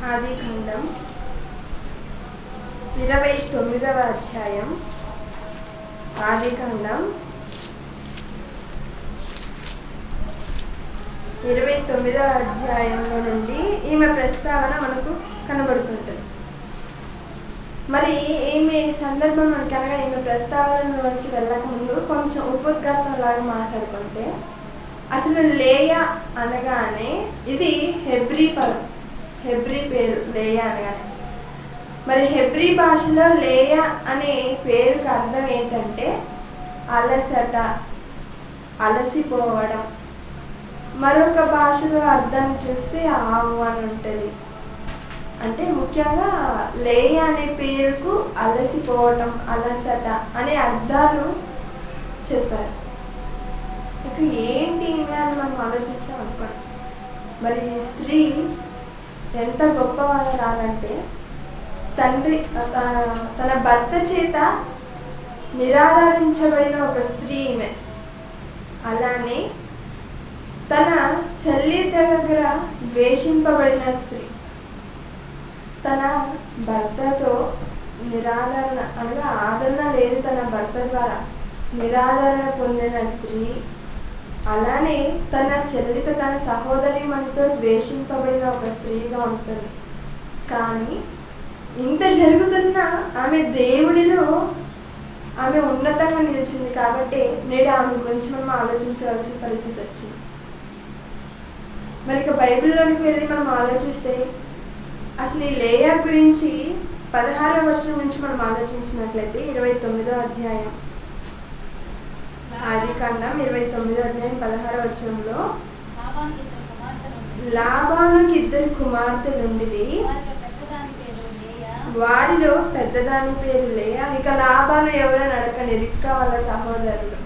ఆదికాండం 29వ అధ్యాయం. ఆదికాండం 29వ అధ్యాయంలో నుండి ఈమె ప్రస్తావన మనకు కనబడుతుంటుంది. మరి ఈమె సందర్భం మనకనగా ఈమె ప్రస్తావనలోనికి వెళ్ళకముందు కొంచెం ఉపద్ఘాతంలాగా మాట్లాడుకుంటే, అసలు లేయా అనగానే ఇది హెబ్రీ పదం, హెబ్రీ పేరు లేయా అనగానే. మరి హెబ్రీ భాషలో లేయా అనే పేరుకి అర్థం ఏంటంటే అలసట, అలసిపోవడం. మరొక భాషలో అర్థం చూస్తే ఆవు అని ఉంటుంది. అంటే ముఖ్యంగా లేయా అనే పేరుకు అలసిపోవటం, అలసట అనే అర్థాలు చెప్పారు. ఇక ఏంటి అని మనం ఆలోచించాం అనుకోండి. మరి ఈ స్త్రీ ఎంత గొప్పవారంటే తండ్రి తన భర్త చేత నిరాదరించబడిన ఒక స్త్రీ ఈమె. అలానే తన చెల్లి దగ్గర ద్వేషింపబడిన స్త్రీ, తన భర్తతో నిరాదరణ అనగా ఆదరణ లేదు, తన భర్త ద్వారా నిరాదరణ పొందిన స్త్రీ. అలానే తన చెల్లితో, తన సహోదరి మనతో ద్వేషింపబడిన ఒక స్త్రీగా ఉంటుంది. కానీ ఇంత జరుగుతున్నా ఆమె దేవుడిలో ఆమె ఉన్నతంగా నిలిచింది. కాబట్టి నేడు ఆమె గురించి మనం ఆలోచించవలసిన పరిస్థితి వచ్చింది. మరి ఇక బైబిల్లోనికి వెళ్ళి మనం ఆలోచిస్తే అసలు ఈ లేయా గురించి 16వ వచనం నుంచి మనం ఆలోచించినట్లయితే 29వ అధ్యాయం, ఆదికాండం 29వ అధ్యాయం 16వ వచనంలో, లాబానుకి 2 కుమార్తెలుండిరి, వారిలో పెద్దదాని పేరు లేయా. ఇక లాబాను ఎవరని అడగండి, రిబ్కా వాళ్ళ సహోదరుడు.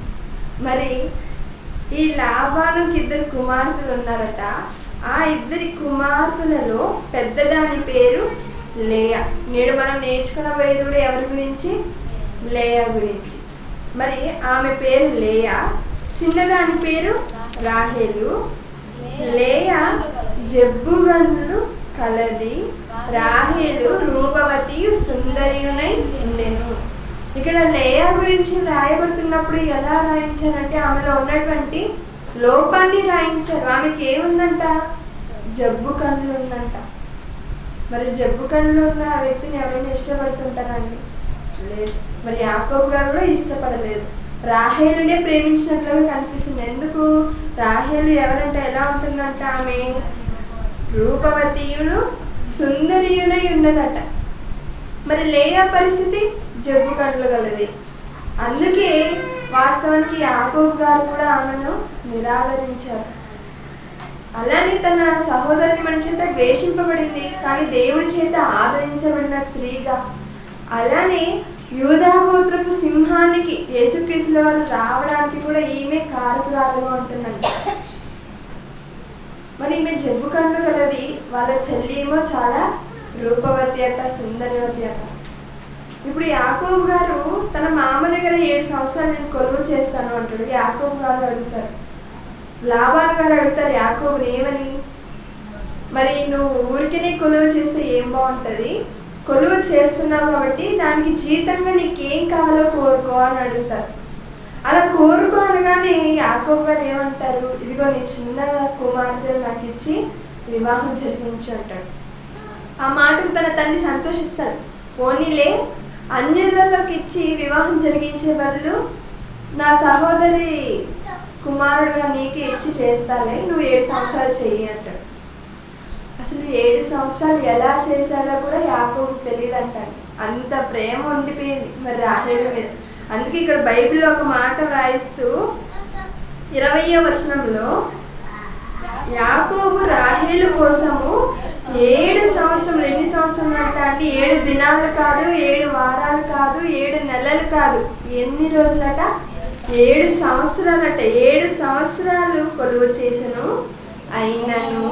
మరి ఈ లాబానుకి 2 కుమార్తెలు ఉన్నారట. ఆ 2 కుమార్తెలలో పెద్దదాని పేరు లేయా. నేడు మనం నేర్చుకునబోయేది కూడా ఎవరి గురించి? లేయా గురించి. మరి ఆమె పేరు లేయా, చిన్నదాని పేరు రాహేలు. లేయా జబ్బుగండ్లు కలది, రాహేలు రూపవతి సుందరియునై ఉండెను. ఇక్కడ లేయా గురించి రాయబడుతున్నప్పుడు ఎలా రాయించారంటే ఆమెలో ఉన్నటువంటి లోపాన్ని రాయించారు. ఆమెకి ఏముందంట? జబ్బు కళ్ళు ఉందంట. మరి జబ్బు కళ్ళు ఉన్న ఆ వ్యక్తిని ఎవరైనా ఇష్టపడుతుంటారండి? లేదు. మరి యాకోబు గారు కూడా ఇష్టపడలేదు. రాహేలునే ప్రేమించినట్లుగా కనిపిస్తుంది. ఎందుకు? రాహేలు ఎవరంటే ఎలా ఉంటుందంట? ఆమె రూపవతియును సుందరియునై ఉన్నదట. మరి లేయా పరిస్థితి జబ్బు కళ్ళు గలది. అందుకే వాస్తవానికి యాకోబు గారు కూడా ఆమెను నిరాదరించారు. అలానే తన సహోదరుని మన చేత ద్వేషింపబడింది, కానీ దేవుడి చేత ఆదరించబడిన స్త్రీగా. అలానే యూదా గోత్రపు సింహానికి యేసుక్రీస్తుల వారు రావడానికి కూడా ఈమె కారకురాలుగా ఉంటుందండి. మరి ఈమె జబ్బు కళ్ళు కలది. వాళ్ళ చెల్లి ఏమో చాలా రూపవతి అట, సుందరవతి అట. ఇప్పుడు యాకోబు గారు తన మామ దగ్గర 7 సంవత్సరాలు నేను కొలువు చేస్తాను అంటాడు. యాకోబు గారు అడుగుతారు, లాబాను గారు అడుగుతారు యాకోబుని ఏమని? మరి నువ్వు ఊరికేనే కొలువు చేస్తే ఏం బాగుంటుంది? కొలువు చేస్తున్నావు కాబట్టి దానికి జీతంగా నీకేం కావాలో కోరుకో అని అడుగుతారు. అలా కోరుకో అనగానే యాకోబు గారు ఏమంటారు? ఇదిగో నీ చిన్న కుమార్తెను నాకు ఇచ్చి వివాహం జరిపించు అంటాడు. ఆ మాటకు తన తండ్రి సంతోషిస్తాడు. పోనీలే, అన్యులలోకి ఇచ్చి వివాహం జరిగించే బదులు నా సహోదరి కుమారుడుగా నీకే ఇచ్చి చేస్తాలే, నువ్వు 7 సంవత్సరాలు చెయ్యి అంటాడు. అసలు 7 సంవత్సరాలు ఎలా చేశాడో కూడా యాకోబు తెలియదు అంటాడు. అంత ప్రేమ ఉండిపోయింది మరి రాహేలు మీద. అందుకే ఇక్కడ బైబిల్లో ఒక మాట రాయిస్తూ 20వ వచనంలో, యాకోబు రాహేలు కోసము 7 సంవత్సరాలు, ఎన్ని సంవత్సరాలు అంటే 7 దినాలు కాదు, 7 వారాలు కాదు, 7 నెలలు కాదు, ఎన్ని రోజులట? 7 సంవత్సరాలట. 7 సంవత్సరాలు కొలువు చేసెను. అయినను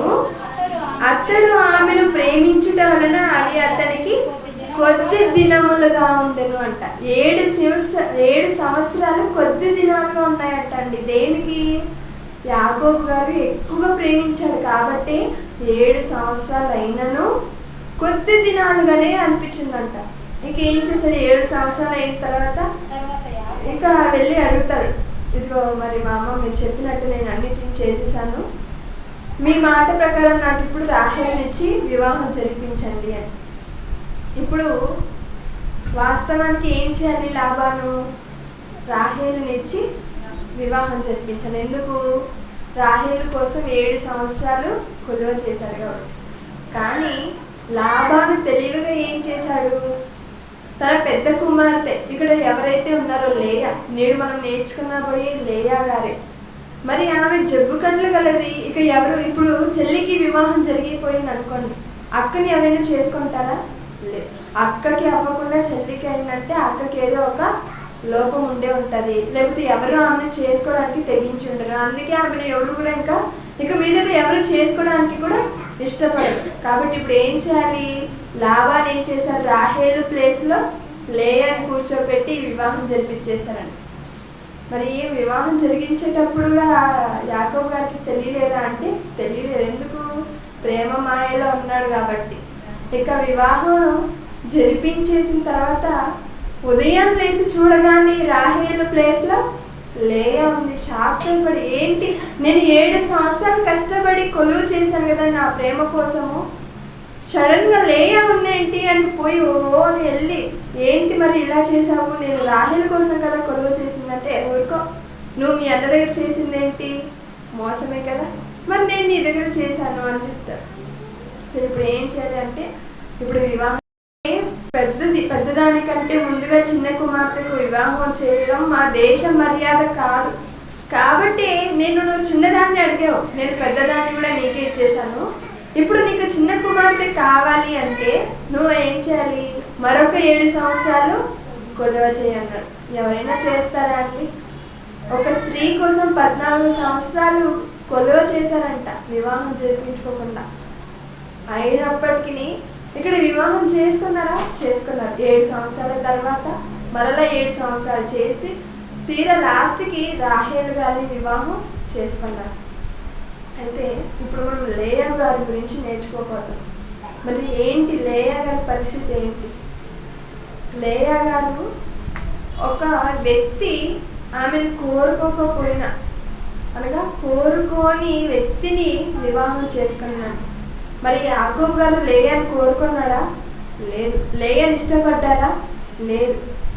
అతడు ఆమెను ప్రేమించుట వలన అవి అతనికి కొద్ది దినములుగా ఉండెను అంట. 7 సంవత్సరాలు కొద్ది దినాలుగా ఉన్నాయంట అండి. దేనికి? యాకోబు గారు ఎక్కువగా ప్రేమించాడు కాబట్టి 7 సంవత్సరాలు అయినను కొద్ది దినాలుగానే అనిపించిందంట. ఇంకేం చేశాడు, 7 సంవత్సరాలు అయిన తర్వాత ఇంకా వెళ్ళి అడుగుతాడు, ఇదిగో మరి మా అమ్మ మీరు చెప్పినట్టు నేను అన్నిటిని చేసేసాను, మీ మాట ప్రకారం నాకు ఇప్పుడు రాహేలునిచ్చి వివాహం జరిపించండి అని. ఇప్పుడు వాస్తవానికి ఏం చేయాలి లాబాను? రాహేలునిచ్చి వివాహం జరిపించాలి. ఎందుకు? రాహేలు కోసం 7 సంవత్సరాలు కొలువ చేశాడు కాబట్టి. కానీ లాబాను తెలివిగా ఏం చేశాడు, తన పెద్ద కుమార్తె ఇక్కడ ఎవరైతే ఉన్నారో లేయా, నేడు మనం నేర్చుకున్న పోయి లేయా గారే, మరి ఆమె జబ్బు కండ్లు గలది. ఇక ఎవరు ఇప్పుడు చెల్లికి వివాహం జరిగిపోయింది అనుకోండి, అక్కని ఎవరైనా చేసుకుంటారా? లేదు. అక్కకి అవ్వకుండా చెల్లికి అయిందంటే అక్కకి ఏదో ఒక లోపం ఉండే ఉంటుంది, లేకపోతే ఎవరు ఆమెను చేసుకోవడానికి తెగించి ఉండరు. అందుకే ఆమెను ఎవరు కూడా ఇక మీదట ఎవరు చేసుకోవడానికి కూడా ఇష్టపడరు. కాబట్టి ఇప్పుడు ఏం చేయాలి, లాబాను ఏం చేశారు, రాహేలు ప్లేస్లో లేయాని కూర్చోబెట్టి వివాహం జరిపించేశారండి. మరి వివాహం జరిగించేటప్పుడు కూడా యాకోబు గారికి తెలియలేదా అంటే తెలియలేదు. ఎందుకు? ప్రేమ మాయలో ఉన్నాడు కాబట్టి. ఇక వివాహం జరిపించేసిన తర్వాత ఉదయం లేచి చూడగానే రాహేలు ప్లేస్లో లేయా ఉంది. షాక్ అయిపడి, ఏంటి నేను 7 సంవత్సరాలు కష్టపడి కొలువు చేశాను కదా నా ప్రేమ కోసము, సడన్గా లేయా ఉందేంటి అని పోయి అని వెళ్ళి, ఏంటి మరి ఇలా చేసావు, నేను రాహేలు కోసం కదా కొలువు చేసిందంటే, ఊరుకో నువ్వు మీ అన్న దగ్గర చేసిందేంటి, మోసమే కదా, మరి నేను నీ దగ్గర చేశాను అని చెప్తాను. సరే ఇప్పుడు ఏం చేయాలి అంటే, ఇప్పుడు వివాహం పెద్దదానికంటే ముందుగా చిన్న కుమార్తెకు వివాహం చేయడం మా దేశ మర్యాద కాదు. కాబట్టి నువ్వు చిన్నదాన్ని అడిగావు, నేను పెద్దదాన్ని కూడా నీకే ఇచ్చేసాను. ఇప్పుడు నీకు చిన్న కుమార్తె కావాలి అంటే నువ్వు ఏం చేయాలి, మరొక 7 సంవత్సరాలు కొలువ చేయన్నాడు. ఎవరైనా చేస్తారా అండి? ఒక స్త్రీ కోసం 14 సంవత్సరాలు కొలువ చేశారంట వివాహం జరిపించుకోకుండా. అయినప్పటికీ ఇక్కడ వివాహం చేసుకున్నారా? చేసుకున్నారు. 7 సంవత్సరాల తర్వాత మరలా 7 సంవత్సరాలు చేసి తీరా లాస్ట్కి రాహేలు గారిని వివాహం చేసుకున్నారు. అయితే ఇప్పుడు మనం లేయా గారి గురించి నేర్చుకోకూడదు. మరి ఏంటి లేయా గారి పరిస్థితి ఏంటి? లేయా గారు ఒక వ్యక్తి ఆమెను కోరుకోకపోయినా, అనగా కోరుకోని వ్యక్తిని వివాహం చేసుకున్నాడు. మరి యాకోబు గారు లేయాని కోరుకున్నాడా? లేదు. లేయాని ఇష్టపడ్డారా? లేదు.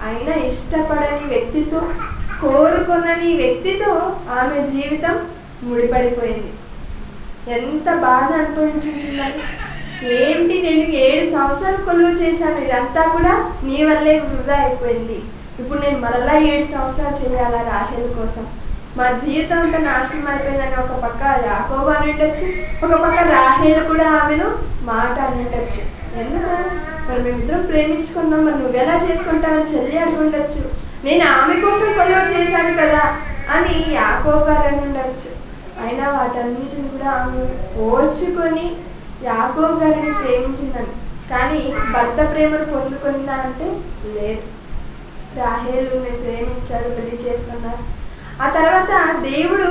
అయినా ఇష్టపడని వ్యక్తితో, కోరుకున్నని వ్యక్తితో ఆమె జీవితం ముడిపడిపోయింది. ఎంత బాధ అనుభవించుంటుందని. ఏంటి, నేను 7 సంవత్సరాలు కొలువు చేశాను, ఇదంతా కూడా నీ వల్లే వృధా అయిపోయింది. ఇప్పుడు నేను మరలా 7 సంవత్సరాలు చేయాలా రాహేలు కోసం? మా జీవితం అంతా నాశనం అయిపోయిందని ఒక పక్క యాకోబు అని ఉండొచ్చు, ఒక పక్క రాహేలు కూడా ఆమెను మాట అని ఉండొచ్చు. ఎందుకు? మరి మేమిద్దరం ప్రేమించుకున్నాం, మరి నువ్వెలా చేసుకుంటావని చెల్లి అనుకుండొచ్చు. నేను ఆమె కోసం కొలువు చేశాను కదా అని యాకోబు గారు అని ఉండొచ్చు. అయినా వాటన్నిటిని కూడా ఆమె ఓర్చుకొని యాకోబు గారిని ప్రేమించిందని. కానీ భర్త ప్రేమను పొందుకుందా అంటే లేదు. రాహేలు నేను ప్రేమించాడు, పెళ్లి చేసుకున్నారు. ఆ తర్వాత దేవుడు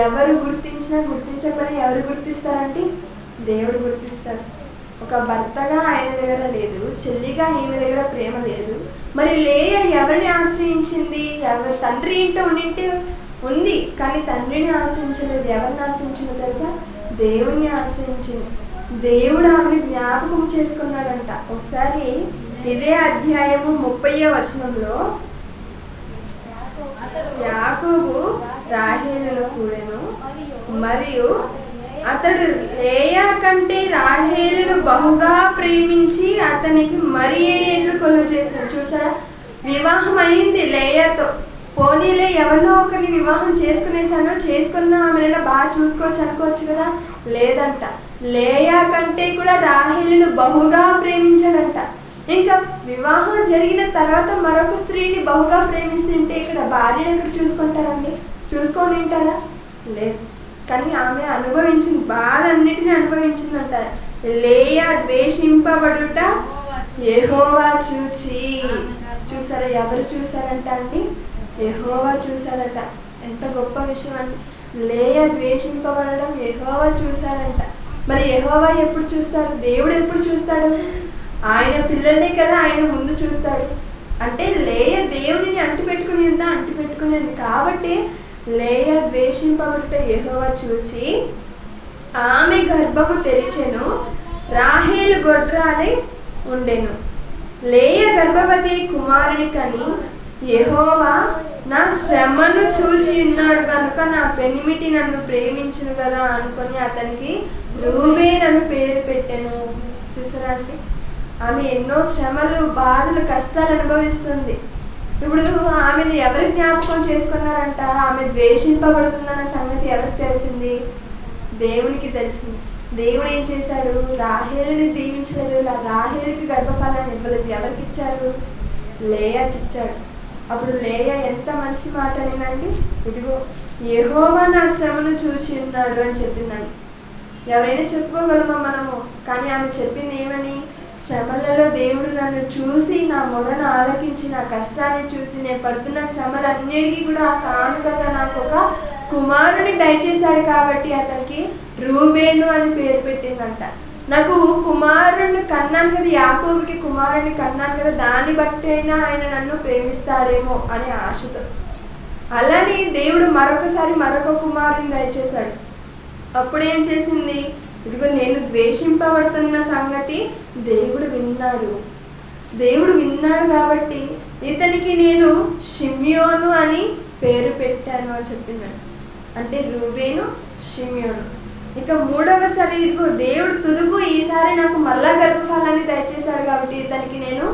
ఎవరు గుర్తించకపోయినా ఎవరు గుర్తిస్తారంటే దేవుడు గుర్తిస్తారు. ఒక భర్తగా ఆయన దగ్గర లేదు, చెల్లిగా ఈమె దగ్గర ప్రేమ లేదు. మరి లేయా ఎవరిని ఆశ్రయించింది? తండ్రి ఇంట ఉండింటే ఉంది, కానీ తండ్రిని ఆశ్రయించలేదు. ఎవరిని ఆశ్రయించిందో తెలుసా? దేవుణ్ణి ఆశ్రయించింది. దేవుడు ఆమెను జ్ఞాపకం చేసుకున్నాడంట. ఒకసారి ఇదే అధ్యాయము 30వ వచనంలో, యాకోబు రాహేలును కూడెను, మరియు అతడు లేయా కంటే రాహేలును బహుగా ప్రేమించి అతనికి మరి 7 ఏళ్ళు కొలువు చేశాడు. చూసారా, వివాహం అయింది లేయాతో. పోనీలే ఎవరినో ఒకరిని వివాహం చేసుకునేసానో, చేసుకున్న ఆమెను బాగా చూసుకోవచ్చు అనుకోవచ్చు కదా. లేదంట, లేయా కంటే కూడా రాహేలును బహుగా ప్రేమించాడంట. ఇంకా వివాహం జరిగిన తర్వాత మరొక స్త్రీని బహుగా ప్రేమిస్తుంటే ఇక్కడ భార్యను ఎక్కడ చూసుకుంటారండి? చూసుకొని ఉంటారా? లేదు. కానీ ఆమె అనుభవించింది, బాధ అన్నిటిని అనుభవించిందంట. లేయా ద్వేషింపబడుట యెహోవా చూచి. చూసారా, ఎవరు చూసారంట అండి? యెహోవా చూసారట. ఎంత గొప్ప విషయం అండి. లేయా ద్వేషింపబడడం యెహోవా చూసారంట. మరి యెహోవా ఎప్పుడు చూస్తాడు? దేవుడు ఎప్పుడు చూస్తాడు? ఆయన పిల్లల్నే కదా ఆయన ముందు చూస్తాడు. అంటే లేయ దేవుడిని అంటిపెట్టుకునేది కాబట్టి లేయ ద్వేషింపబట్ట యెహోవా చూచి ఆమె గర్భము తెరిచెను, రాహేలు గొడ్రాలై ఉండెను. లేయ గర్భవతి కుమారుని కని యెహోవా నా శ్రమను చూచి ఉన్నాడు కనుక నా పెనిమిటి నన్ను ప్రేమించును కదా అనుకొని అతనికి రూబేను పేరు పెట్టెను. చూసారా అండి, ఆమె ఎన్నో శ్రమలు, బాధలు, కష్టాలు అనుభవిస్తుంది. ఇప్పుడు ఆమెను ఎవరి జ్ఞాపకం చేసుకున్నారంట? ఆమె ద్వేషింపబడుతుందన్న సంగతి ఎవరికి తెలిసింది? దేవునికి తెలిసింది. దేవుడు ఏం చేశాడు? రాహేలుని దీవించలేదు, రాహేలుకి గర్భఫలాన్ని ఇవ్వలేదు. ఎవరికి ఇచ్చారు? లేయాకి ఇచ్చాడు. అప్పుడు లేయ ఎంత మంచి మాట అనిందండి, ఇదిగో యెహోవా నా శ్రమను చూసి ఉన్నాడు అని చెప్పిందండి. ఎవరైనా చెప్పుకోగలమా మనము? కానీ ఆమె చెప్పింది ఏమని? శ్రమలలో దేవుడు నన్ను చూసి నా మొరను ఆలకించి నా కష్టాన్ని చూసి నేను పడుతున్న శ్రమలన్నిటికీ కూడా కానుకగా నాకు ఒక కుమారుని దయచేశాడు కాబట్టి అతనికి రూబేను అని పేరు పెట్టిందంట. నాకు కుమారుని కన్నాను కదా, యాకోబుకి కుమారుని కన్నాను కదా, దాన్ని బట్టి అయినా ఆయన నన్ను ప్రేమిస్తాడేమో అనే ఆశతో. అలానే దేవుడు మరొకసారి మరొక కుమారుని దయచేశాడు. అప్పుడు ఏం చేసింది? ఇదిగో నేను ద్వేషింపబడుతున్న సంగతి దేవుడు విన్నాడు కాబట్టి ఇతనికి నేను షిమ్యోను అని పేరు పెట్టాను అని చెప్తున్నాడు. అంటే రూబేను, షిమ్యోను. ఇక మూడవసారి ఇదిగో దేవుడు తుదుగు ఈసారి నాకు మళ్ళా గర్భఫలాన్ని దయచేశాడు కాబట్టి ఇతనికి నేను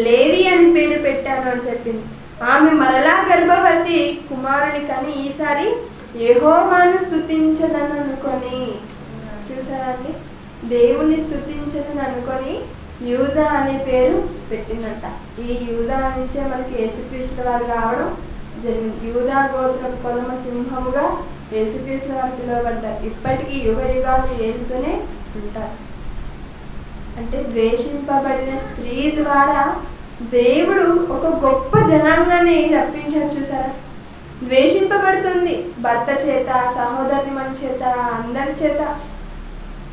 లేవి అని పేరు పెట్టాను అని చెప్పింది. ఆమె మరలా గర్భవతి కుమారుని కానీ ఈసారి యెహోవాను స్తుతించదని అనుకొని, చూసారా అండి, దేవుణ్ణి స్తుతించదని అనుకొని యూదా అనే పేరు పెట్టిందంట. ఈ యూదా నుంచే మనకి యేసుక్రీస్తు వారు రావడం జరిగింది. యూదా గోత్రం కొలమ సింహముగా యేసుక్రీస్తు వారు పిలువబడ్డారు. ఇప్పటికీ యుగ యుగాలు ఏలుతూనే ఉంటారు. అంటే ద్వేషింపబడిన స్త్రీ ద్వారా దేవుడు ఒక గొప్ప జనాంగాన్ని రప్పించాడు. చూసారా, ద్వేషింపబడుతుంది భర్త చేత, సహోదరుని మన చేత, అందరి చేత.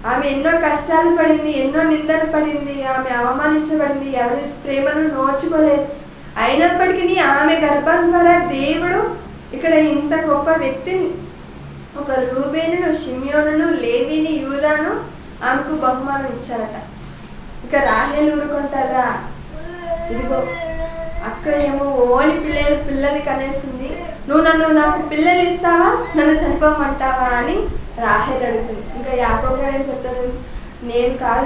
ఆమె ఎన్నో కష్టాలు పడింది, ఎన్నో నిందలు పడింది, ఆమె అవమానించబడింది, ఎవరి ప్రేమను నోచుకోలేదు. అయినప్పటికీ ఆమె గర్భం ద్వారా దేవుడు ఇక్కడ ఇంత గొప్ప వ్యక్తిని, ఒక రూబేనును, షిమ్యోనును, లేవిని, యూదాను ఆమెకు బహుమానం ఇచ్చారట. ఇక రాహేలు ఊరుకుంటారా? ఇదిగో అక్క ఏమో ఓని పిల్లల్ని కనేస్తుంది, నువ్వు నాకు పిల్లలు ఇస్తావా, నన్ను చనిపోమంటావా అని రాహేలు అడుగుతుంది. ఇంకా యాకోబు గారు ఏం చెప్తారు? నేను కాదు,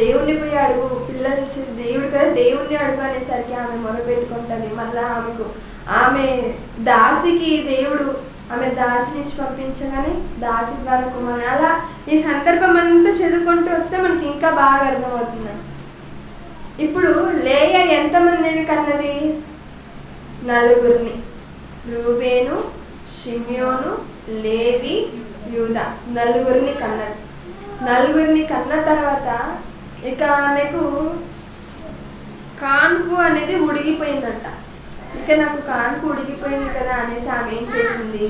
దేవుణ్ణి పోయి అడుగు, పిల్లలు ఇచ్చేది దేవుడు కదా, దేవుణ్ణి అడుగు అనేసరికి ఆమె మొరపెట్టుకుంటుంది. మళ్ళా ఆమె దాసికి దేవుడు ఆమె దాసి నుంచి పంపించగానే దాసి ద్వారా కుమారుడు. అలా ఈ సందర్భం అంతా చదువుకుంటూ వస్తే మనకి ఇంకా బాగా అర్థమవుతుంది. ఇప్పుడు లేయ ఎంతమందిని కన్నది? 4. రూబేను, షిమ్యోను, లేవి, యూదా 4 కన్నది. 4 కన్న తర్వాత ఇక ఆమెకు కాన్పు అనేది ఉడిగిపోయిందంట. ఇక నాకు కాన్పు ఉడిగిపోయింది కదా అనేసి ఆమె ఏం చేసింది?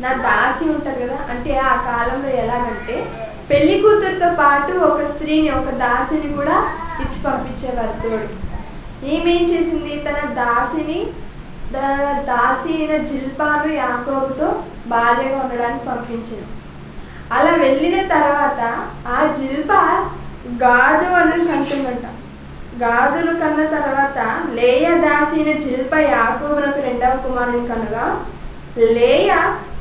నా దాసి ఉంటుంది కదా, అంటే ఆ కాలంలో ఎలాగంటే పెళ్లి కూతురుతో పాటు ఒక స్త్రీని, ఒక దాసిని కూడా ఇచ్చి పంపించేవారు తోడు. ఈమె ఏం చేసింది? తన దాసి అయిన జిల్పాను యాకోబుతో భార్యగా ఉండడానికి పంపించింది. అలా వెళ్ళిన తర్వాత ఆ జిల్పా గాదు అని కంటుందంట. గాదును కన్న తర్వాత లేయ దాసి అయిన జిల్ప యాకోబునకు 2వ కుమారుని కనగా, లేయ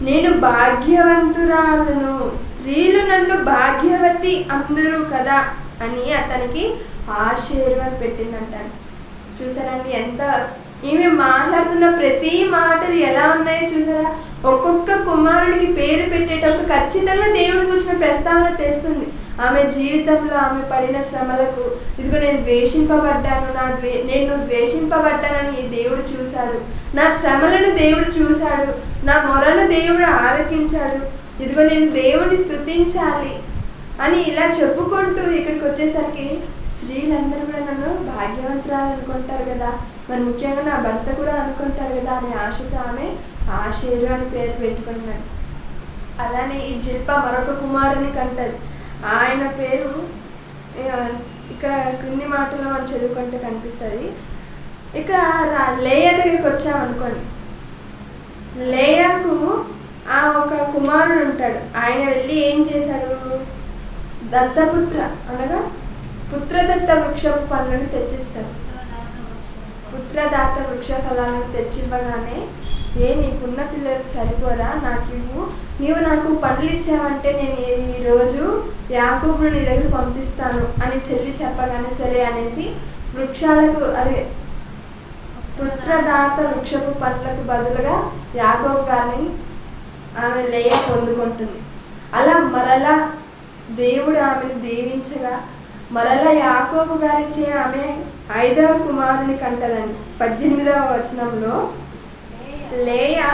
నేను భాగ్యవంతురాలను, స్త్రీలు నన్ను భాగ్యవతి అందరూ కదా అని అతనికి ఆశీర్వాదం పెట్టిందంట. చూసారండి ఎంత ఈమె మాట్లాడుతున్న ప్రతి మాటలు ఎలా ఉన్నాయో చూసారా? ఒక్కొక్క కుమారుడికి పేరు పెట్టేటప్పుడు ఖచ్చితంగా దేవుడు కూర్చున్న ప్రస్తావన తెస్తుంది. ఆమె జీవితంలో ఆమె పడిన శ్రమలకు, ఇదిగో నేను ద్వేషింపబడ్డాను, నేను ద్వేషింపబడ్డానని దేవుడు చూశాడు, నా శ్రమలను దేవుడు చూశాడు, నా మొరను దేవుడు ఆలకించాడు, ఇదిగో నేను దేవుడిని స్తుతించాలి అని ఇలా చెప్పుకుంటూ ఇక్కడికి వచ్చేసరికి స్త్రీలందరూ కూడా నన్ను భాగ్యవంతురాలు అనుకుంటారు కదా, మరి ముఖ్యంగా నా భర్త కూడా అనుకుంటారు కదా అనే ఆశతో ఆమె ఆశీర్వాదం అని పేరు పెట్టుకున్నాడు. అలానే ఈ జిల్ప మరొక కుమారుని కంటది. ఆయన పేరు ఇక్కడ క్రింది మాటలో మనం చదువుకుంటే కనిపిస్తుంది. ఇక లేయా దగ్గరికి వచ్చామనుకోండి, లేయాకు ఒక కుమారుడు ఉంటాడు. ఆయన వెళ్ళి ఏం చేశాడు? దత్తపుత్ర అనగా పుత్రదత్త వృక్షపు పండ్లను తెచ్చిస్తాడు. పుత్రదాత వృక్ష ఫలాలను తెచ్చివ్వగానే, నీకున్న పిల్లలకు సరిపోరా, నీవు నాకు పండ్లు ఇచ్చావంటే నేను ఈరోజు యాకోబును నీ దగ్గర పంపిస్తాను అని చెల్లి చెప్పగానే సరే అనేసి వృక్షాలకు అదే పుత్రదాత వృక్షపు పండ్లకు బదులుగా యాకోబు గారిని ఆమె లేయా పొందుకుంటుంది. అలా మరలా దేవుడు ఆమెను దీవించగా మరలా యాకోబు గారిచే ఆమె 5వ కుమారుని కంటదండి. 18వ వచనంలో, లేయా,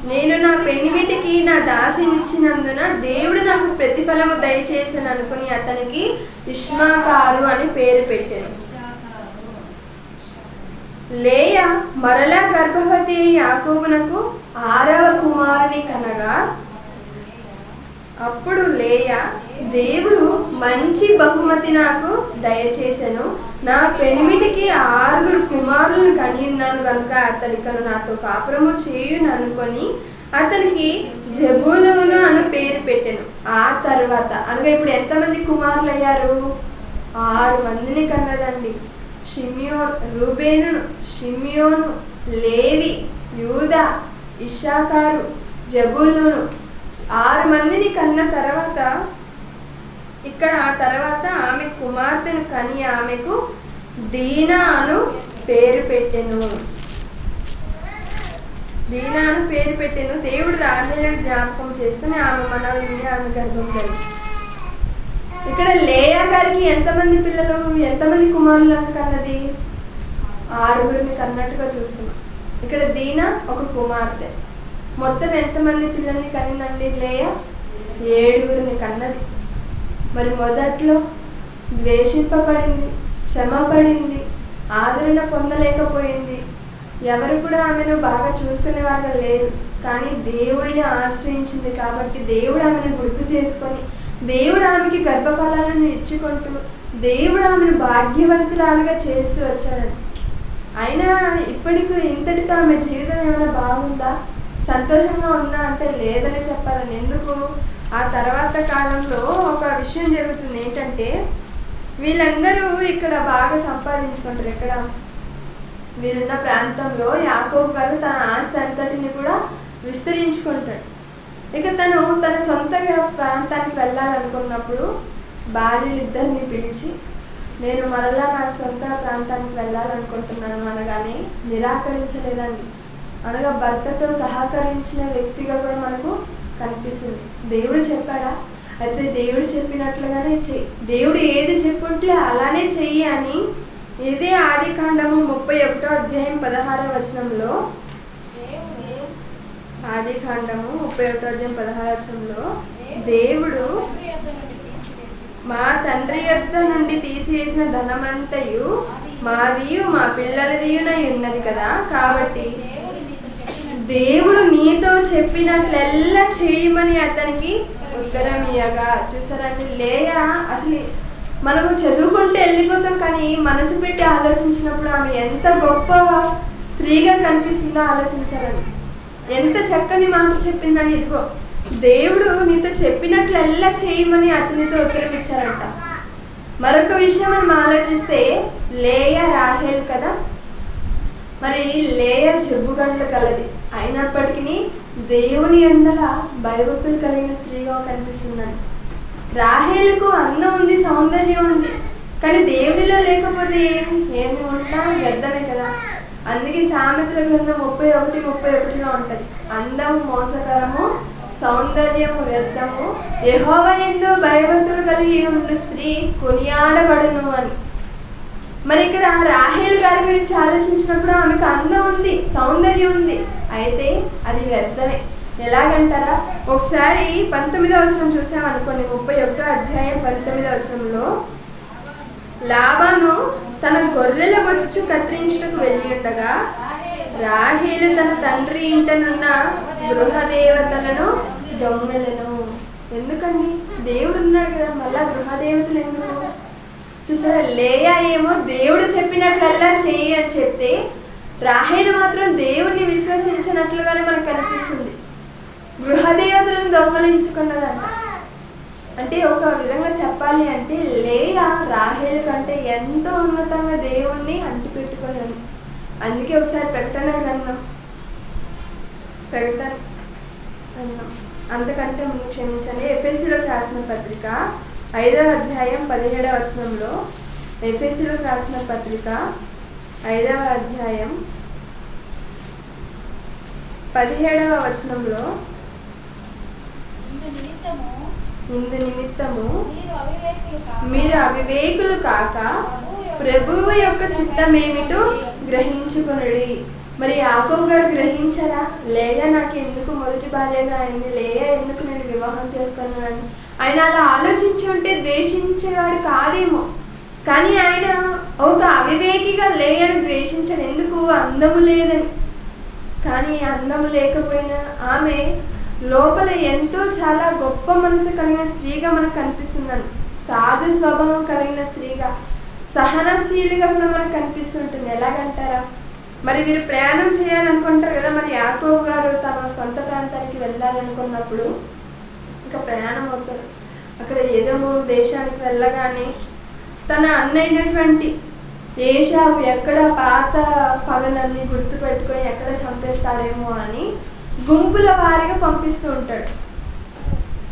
నేను నా పెనిమిటికి నా దాసినిచ్చినందున దేవుడు నాకు ప్రతిఫలము దయచేసని అనుకుని అతనికి ఇష్మాకారు అని పేరు పెట్టాను. లేయా మరలా గర్భవతి యాకోబునకు 6వ కుమారుని కనగా, అప్పుడు లేయా, దేవుడు మంచి బహుమతి నాకు దయచేసెను, నా పెనిమిటికి 6 కుమారులను కని ఉన్నాను కనుక అతడికను నాతో కాపురము చేయును అనుకొని అతనికి జెబూలూను అని పేరు పెట్టెను. ఆ తర్వాత అనగా ఇప్పుడు ఎంతమంది కుమారులు అయ్యారు? 6 మందిని కన్నదండి. రూబేను, షిమియోను, లేవి, యూదా, ఇశ్శాకారు, జెబూలూను 6 మందిని కన్న తర్వాత ఇక్కడ ఆ తర్వాత ఆమె కుమార్తెను కని ఆమెకు దీనా అను పేరు పెట్టెను. దేవుడు రాహేలును జ్ఞాపకం చేసుకుని ఆమె మనవిని ఆమె గర్భం కలిగి. ఇక్కడ లేయా గారికి ఎంతమంది పిల్లలు, ఎంతమంది కుమారులను కన్నది? 6 కన్నట్టుగా చూస్తున్నాం. ఇక్కడ దీనా ఒక కుమార్తె. మొత్తం ఎంతమంది పిల్లల్ని కనిందండి లేయా? 7 కన్నది. మరి మొదట్లో ద్వేషింపబడింది, శ్రమ పడింది, ఆదరణ పొందలేకపోయింది, ఎవరు కూడా ఆమెను బాగా చూసుకునే వాళ్ళు లేరు. కానీ దేవుడిని ఆశ్రయించింది కాబట్టి దేవుడు ఆమెను గుర్తు చేసుకొని దేవుడు ఆమెకి గర్భఫలాలను ఇచ్చుకుంటూ దేవుడు ఆమెను భాగ్యవంతురాలుగా చేస్తూ వచ్చాడండి. అయినా ఇప్పటికి ఇంతటితో ఆమె జీవితం ఏమైనా బాగుందా, సంతోషంగా ఉందా అంటే లేదని చెప్పాలని. ఎందుకు? ఆ తర్వాత కాలంలో ఒక విషయం జరుగుతుంది. ఏంటంటే వీళ్ళందరూ ఇక్కడ బాగా సంపాదించుకుంటారు. ఇక్కడ వీరున్న ప్రాంతంలో యాకోబు గారు తన ఆస్తి అంతటిని కూడా విస్తరించుకుంటాడు. ఇక తను తన సొంత ప్రాంతానికి వెళ్ళాలనుకున్నప్పుడు భార్యలిద్దరిని పిలిచి, నేను మరలా నా సొంత ప్రాంతానికి వెళ్ళాలనుకుంటున్నాను అనగానే నిరాకరించలేదండి. అనగా భర్తతో సహకరించిన వ్యక్తిగా కూడా మనకు కనిపిస్తుంది. దేవుడు చెప్పాడా? అయితే దేవుడు చెప్పినట్లుగానే చెయ్యి, దేవుడు ఏది చెప్పుంటే అలానే చెయ్యి అని. ఇదే ఆదికాండము 31వ అధ్యాయం 16వ వచనంలో, ఆదికాండము 31వ అధ్యాయం 16వ వచనంలో, దేవుడు మా తండ్రి యొద్ద నుండి తీసివేసిన ధనమంతయు మాదియు మా పిల్లలదియునై ఉన్నది కదా, కాబట్టి దేవుడు నీతో చెప్పినట్లెల్లా చేయమని అతనికి ఉత్తరం ఇయ్యగా. చూసారండి, లేయా అసలు మనము చదువుకుంటే వెళ్ళిపోతాం, కానీ మనసు పెట్టి ఆలోచించినప్పుడు ఆమె ఎంత గొప్ప స్త్రీగా కనిపిస్తుందో ఆలోచించాలని. ఎంత చక్కని మాట చెప్పిందని. ఇదిగో దేవుడు నీతో చెప్పినట్లెల్లా చేయమని అతనితో ఉత్తరం ఇచ్చారంట. మరొక విషయం మనం ఆలోచిస్తే, లేయా రాహేల్ కదా, మరి లేయా జబ్బుగండ్లు కలది, అయినప్పటికీ దేవుని ఎండల భయభక్తులు కలిగిన స్త్రీగా కనిపిస్తుందండి. రాహేలుకు అందం ఉంది, సౌందర్యం ఉంది, కానీ దేవునిలో లేకపోతే ఏమి ఉన్నా వ్యర్థమే కదా. అందుకే సామెతల గ్రంథం 31:31లో ఉంటుంది, అందము మోసకరము, సౌందర్యము వ్యర్థము, యెహోవా యందు భయభక్తులు కలిగి ఉండు స్త్రీ కొనియాడబడును అని. మరి ఇక్కడ రాహేల్ గారి గురించి ఆలోచించినప్పుడు ఆమెకు అందం ఉంది, సౌందర్యం ఉంది, అయితే అది వ్యర్థమే. ఎలాగంటారా? ఒకసారి 19వ వచనం చూసామనుకోండి, 31వ అధ్యాయం 19వ వచనంలో, లాబాను తన గొర్రెల బొచ్చు కత్తిరించుటకు వెళ్ళి ఉండగా రాహేలు తన తండ్రి ఇంటనున్న గృహదేవతలను దొంగలను. ఎందుకండి? దేవుడు ఉన్నాడు కదా, మళ్ళా గృహదేవతలు ఎందుకు? చూసారా, లేయా ఏమో దేవుడు చెప్పినట్లల్లా చెయ్యి అని చెప్తే, రాహేలు మాత్రం దేవుణ్ణి విశ్వసించినట్లుగానే మనకు కనిపిస్తుంది. గృహదేవతలను దొంగలించుకున్నదంట. అంటే ఒక విధంగా చెప్పాలి అంటే లేయా రాహేలు కంటే ఎంతో ఉన్నతంగా దేవుణ్ణి అంటిపెట్టుకొని ఉంది. అందుకే ఒకసారి ప్రకటన గ్రంథం అంతకంటే ముందు క్షమించండి, ఎఫెసీయులకు రాసిన పత్రిక 5వ అధ్యాయం 17వ వచనంలో, ఎఫెసీయులకు రాసిన పత్రిక 5వ అధ్యాయం 17వ వచనంలో, ఇందు నిమిత్తము మీరు అవివేకులు కాక ప్రభువు యొక్క చిత్తమేమిటో గ్రహించుకొనుడి. మరి యాకోబు గారు గ్రహించారా? లేయా నాకు ఎందుకు మొదటి భార్యగా అయింది, లేయా ఎందుకు నేను వివాహం చేసుకున్నాను? ఆయన అలా ఆలోచించి ఉంటే ద్వేషించేవాడు కాదేమో, కానీ ఆయన ఒక అవివేకిగా లేయను ద్వేషించాడు. ఎందుకు? అందము లేదని. కానీ అందము లేకపోయినా ఆమె లోపల ఎంతో చాలా గొప్ప మనసు కలిగిన స్త్రీగా మనకు కనిపిస్తుందండి. సాధు స్వభావం కలిగిన స్త్రీగా, సహనశీలిగా కూడా మనకు కనిపిస్తుంటుంది. ఎలాగంటారా? మరి వీరు ప్రయాణం చేయాలనుకుంటారు కదా. మరి యాకోబు గారు తన సొంత ప్రాంతానికి వెళ్ళాలనుకున్నప్పుడు ఇంకా ప్రయాణం అవుతారు. అక్కడ ఎదోము దేశానికి వెళ్ళగానే తన అన్నైనటువంటి ఏశావు ఎక్కడ పాత పగలన్నీ గుర్తుపెట్టుకొని ఎక్కడ చంపేస్తాడేమో అని గుంపుల వారిగా పంపిస్తూ ఉంటాడు.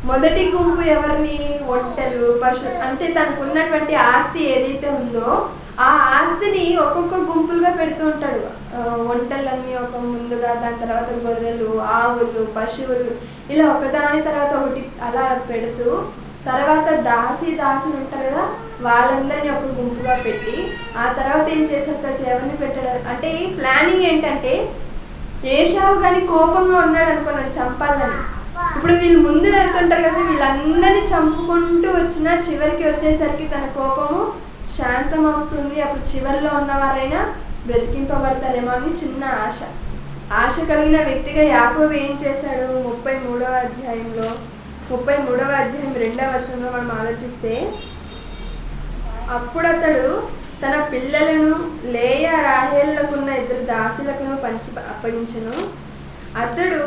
మొదటి గుంపు ఎవరిని? ఒంటెలు, పశు, అంటే తనకు ఉన్నటువంటి ఆస్తి ఏదైతే ఉందో ఆ ఆస్తిని ఒక్కొక్క గుంపులుగా పెడుతూ ఉంటాడు. ఒంటెలన్నీ ఒక ముందుగా, దాని తర్వాత గొర్రెలు, ఆవులు, పశువులు, ఇలా ఒకదాని తర్వాత ఒకటి అలా పెడుతూ, తర్వాత దాసులు ఉంటారు కదా, వాళ్ళందరినీ ఒక గుంపుగా పెట్టి ఆ తర్వాత ఏం చేశారు? ఎవరిని పెట్టాడు అంటే ప్లానింగ్ ఏంటంటే ఏశావు కానీ కోపంగా ఉన్నాడు అనుకున్నాను చంపాలని. ఇప్పుడు వీళ్ళు ముందు వెళ్తుంటారు కదా, వీళ్ళందరినీ చంపుకుంటూ వచ్చిన చివరికి వచ్చేసరికి తన కోపము శాంతం అవుతుంది. అప్పుడు చివరిలో ఉన్నవారైనా బ్రతికింపబడతారేమో అని చిన్న ఆశ కలిగిన వ్యక్తిగా యాకోబు ఏం చేశాడు? 33వ అధ్యాయం 2వ వచనంలో మనం ఆలోచిస్తే, అప్పుడు అతడు తన పిల్లలను లేయా రాహేలులకున్న 2 దాసీలకు అప్పగించెను. అతడు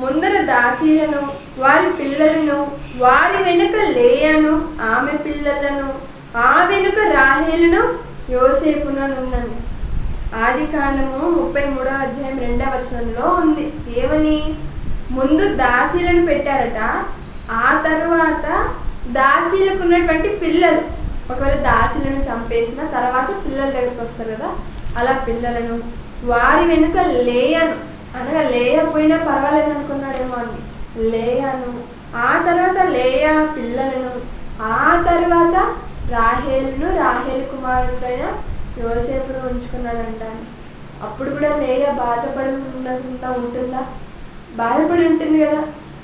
ముందర దాసీలను, వారి పిల్లలను, వారి వెనుక లేయాను, ఆమె పిల్లలను, ఆ వెనుక రాహేలును, యోసేపునుందండి. ఆదికాండము 33వ అధ్యాయం 2వ వచనంలో ఉంది. ఏమని? ముందు దాసీలను పెట్టారట, ఆ తర్వాత దాసీలకు ఉన్నటువంటి పిల్లలు, ఒకవేళ దాసీలను చంపేసిన తర్వాత పిల్లల దగ్గరికి వస్తారు కదా, అలా పిల్లలను, వారి వెనుక లేయాను, అనగా లేయపోయినా పర్వాలేదు అనుకున్నాడేమో అండి, లేయాను, ఆ తర్వాత లేయా పిల్లలను, ఆ తర్వాత రాహేలును, రాహేలు కుమారుడైన యోసేపును ఉంచుకున్నాడంట. అప్పుడు కూడా లేయా బాధపడి ఉండకుండా ఉంటుందా? బాధపడి ఉంటుంది కదా.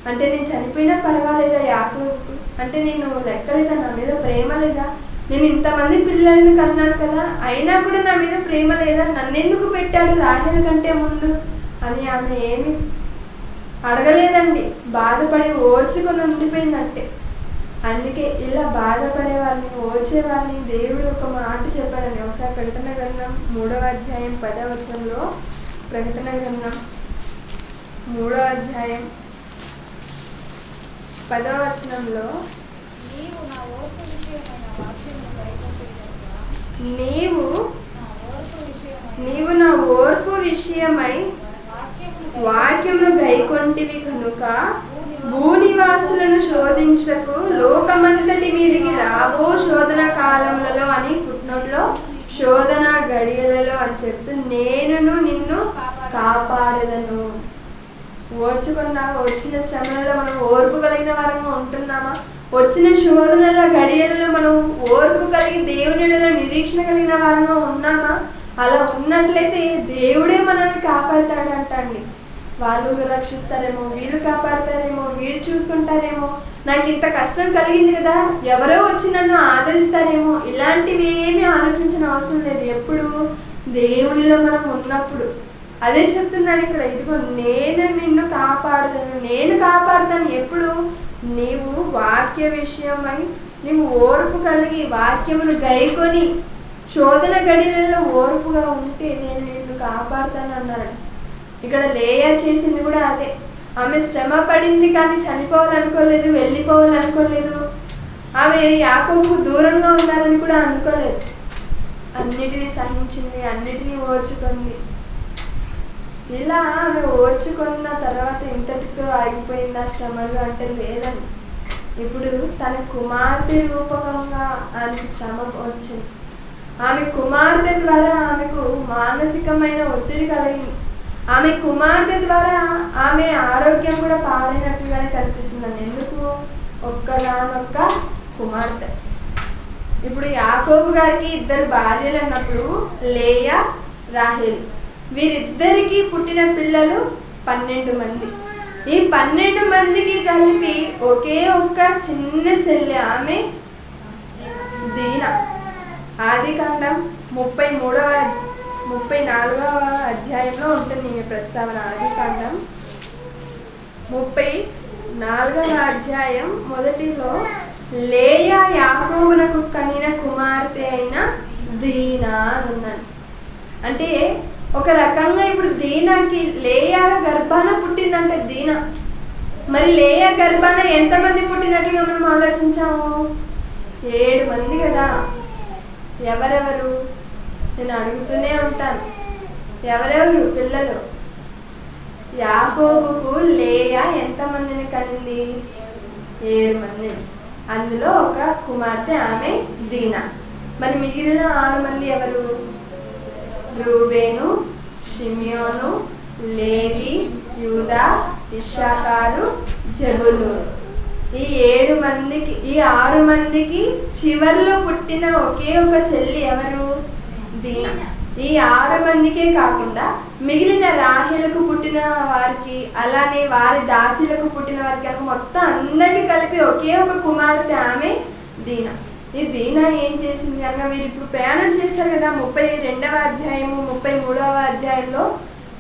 అంటే నేను చనిపోయినా పర్వాలేదా యాకోబుకు? అంటే నేను లెక్కలేదా? నా మీద ప్రేమ లేదా? నేను ఇంతమంది పిల్లలను కన్నాను కదా, అయినా కూడా నా మీద ప్రేమ లేదా? నన్నెందుకు పెట్టాడు రాహేలు కంటే ముందు అని ఆమె ఏమి అడగలేదండి. బాధపడి ఓర్చుకొని ఉండిపోయిందంటే. అందుకే ఇలా బాధపడే వాళ్ళని, ఓర్చే వాళ్ళని దేవుడు ఒక మాట చెప్పాడని. ఒకసారి ప్రకటన గ్రంథం 3వ అధ్యాయం 10వ వచనంలో, ప్రకటన గ్రంథం 3వ అధ్యాయం 10వ వచనంలో, నీవు నా ఓర్పు విషయమై వాక్యమును గైకొంటివి కనుక భూనివాసులను శోధించుటకు లోకమంతటి మీదికి రాబో శోధన కాలములలో అని ఫుట్నోట్లో శోధన గడియలలో అని చెప్తూ నేను నిన్ను కాపాడేదను. ఓర్చుకున్నా వచ్చిన శ్రమలలో మనం ఓర్పు కలిగిన వారంగా ఉంటున్నామా? వచ్చిన శోధనల గడియలలో మనం ఓర్పు కలిగి దేవునిలో నిరీక్షణ కలిగిన వారంగా ఉన్నామా? అలా ఉన్నట్లయితే దేవుడే మనల్ని కాపాడతాడు అంటండి. వాళ్ళు రక్షిస్తారేమో, వీళ్ళు కాపాడతారేమో, వీళ్ళు చూసుకుంటారేమో, నాకు ఇంత కష్టం కలిగింది కదా, ఎవరో వచ్చి నన్ను ఆదరిస్తారేమో, ఇలాంటివి ఏమీ ఆలోచించిన అవసరం లేదు. ఎప్పుడు దేవునిలో మనం ఉన్నప్పుడు. అదే చెప్తున్నాడు ఇక్కడ, ఇదిగో నేను నిన్ను కాపాడుతాను, నేను కాపాడుతాను. ఎప్పుడు నీవు వాక్య విషయమై నీవు ఓర్పు కలిగి వాక్యమును గైకొని శోధన గడియలలో ఓర్పుగా ఉంటే నేను నిన్ను కాపాడుతాను అన్నాడు. ఇక్కడ లేయా చేసింది కూడా అదే. ఆమె శ్రమ పడింది కానీ చనిపోవాలనుకోలేదు, వెళ్ళిపోవాలనుకోలేదు. ఆమె యాకోబుకు దూరంగా ఉండాలని కూడా అనుకోలేదు. అన్నిటినీ సహించింది, అన్నిటినీ ఓర్చుకుంది. ఇలా ఆమె ఓర్చుకున్న తర్వాత ఇంతటితో ఆగిపోయింది ఆ శ్రమలు అంటే లేదని. ఇప్పుడు తన కుమార్తె రూపకంగా ఆమెకు శ్రమ వచ్చింది. ఆమె కుమార్తె ద్వారా ఆమెకు మానసికమైన ఒత్తిడి కలిగింది. ఆమె కుమార్తె ద్వారా ఆమె ఆరోగ్యం కూడా పాడైనట్టుగానే కనిపిస్తుందండి. ఎందుకు? ఒక్కగానొక్క కుమార్తె. ఇప్పుడు యాకోబు గారికి 2 భార్యలు అన్నప్పుడు లేయా, రాహేలు, వీరిద్దరికి పుట్టిన పిల్లలు 12 మంది. ఈ 12 మందికి కలిపి ఒకే ఒక్క చిన్న చెల్లె, ఆమె దీనా. ఆదికాండం 34వ అధ్యాయంలో ఉంటుంది ఈ ప్రస్తావన. ఆదికాండం 34వ అధ్యాయం మొదటిలో లేయా యాకోబునకు కనిన కుమార్తె అయిన దీనా అని ఉన్నాడు. అంటే ఒక రకంగా ఇప్పుడు దీనాకి లేయా గర్భాన పుట్టిందంటే దీనా. మరి లేయా గర్భాన ఎంతమంది పుట్టినట్టుగా మనం ఆలోచించాము? 7 మంది కదా. ఎవరెవరు? నేను అడుగుతూనే ఉంటాను, ఎవరెవరు పిల్లలు? యాకోబుకు లేయా ఎంతమందిని కనింది? 7 మంది. అందులో ఒక కుమార్తె, ఆమె దీనా. మరి మిగిలిన 6 మంది ఎవరు? రూబేను, షిమియోను, లేవి, యూదా, ఇశ్శాఖారు, జెబూలూను. ఈ 7 మందికి, ఈ 6 మందికి చివర్లో పుట్టిన ఒకే ఒక చెల్లి ఎవరు? దీనా. ఈ 6 మందికే కాకుండా మిగిలిన రాహేలుకు పుట్టిన వారికి, అలానే వారి దాసీలకు పుట్టిన వారికి, మొత్తం అందరికి కలిపి ఒకే ఒక కుమార్తె, ఆమె దీనా. ఈ దీనా ఏం చేసింది అనగా, వీరు ఇప్పుడు ప్రయాణం చేస్తారు కదా 32వ అధ్యాయము 33వ అధ్యాయంలో.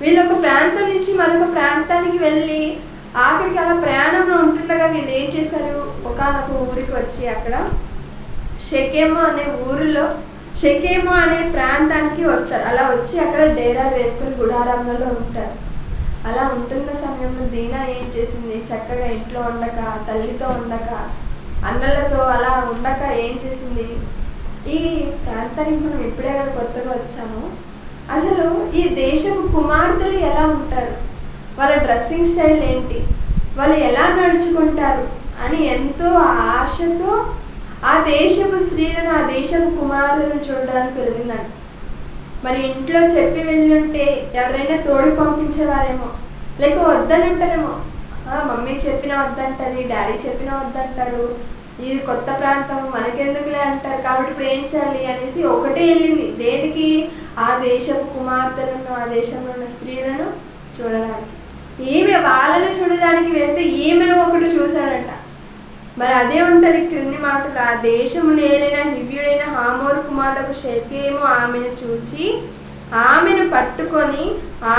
వీళ్ళు ఒక ప్రాంతం నుంచి మరొక ప్రాంతానికి వెళ్ళి ఆఖరికి అలా ప్రయాణంలో ఉంటుండగా వీళ్ళు ఏం చేశారు? ఒకానొక ఊరికి వచ్చి అక్కడ షెకెము అనే ఊరిలో, షెకెము అనే ప్రాంతానికి వస్తారు. అలా వచ్చి అక్కడ డేరాలు వేసుకొని గుడారంలో ఉంటారు. అలా ఉంటున్న సమయంలో దీనా ఏం చేసింది? చక్కగా ఇంట్లో ఉండక, తల్లితో ఉండక, అన్నలతో అలా ఉండక ఏం చేసింది? ఈ ప్రాంతానికి మనం ఇప్పుడే కదా కొత్తగా వచ్చాము. అసలు ఈ దేశపు కుమార్తెలు ఎలా ఉంటారు, వాళ్ళ డ్రెస్సింగ్ స్టైల్ ఏంటి, వాళ్ళు ఎలా నడుచుకుంటారు అని ఎంతో ఆశతో ఆ దేశపు స్త్రీలను, ఆ దేశపు కుమార్తెలను చూడడానికి వెళ్ళిందండి. మరి ఇంట్లో చెప్పి వెళ్ళి ఉంటే ఎవరైనా తోడు పంపించేవారేమో, లేక వద్దని ఉంటారేమో. మమ్మీ చెప్పినా వద్దంటది, డాడీ చెప్పినా వద్దంటారు, ఇది కొత్త ప్రాంతం మనకెందుకులే అంటారు, కాబట్టి ఇప్పుడు ఏం చేయాలి అనేసి ఒకటే వెళ్ళింది. దేనికి? ఆ దేశపు కుమార్తెలను, ఆ దేశంలో ఉన్న స్త్రీలను చూడడానికి. ఈమె వాళ్ళని చూడడానికి వెళ్తే ఈమెను ఒకటి చూశాడట. మరి అదే ఉంటుంది క్రింది మాటలు. ఆ దేశమును ఏలిన హివ్యుడైన హామోరు కుమారులకు షెకెము ఆమెను చూచి ఆమెను పట్టుకొని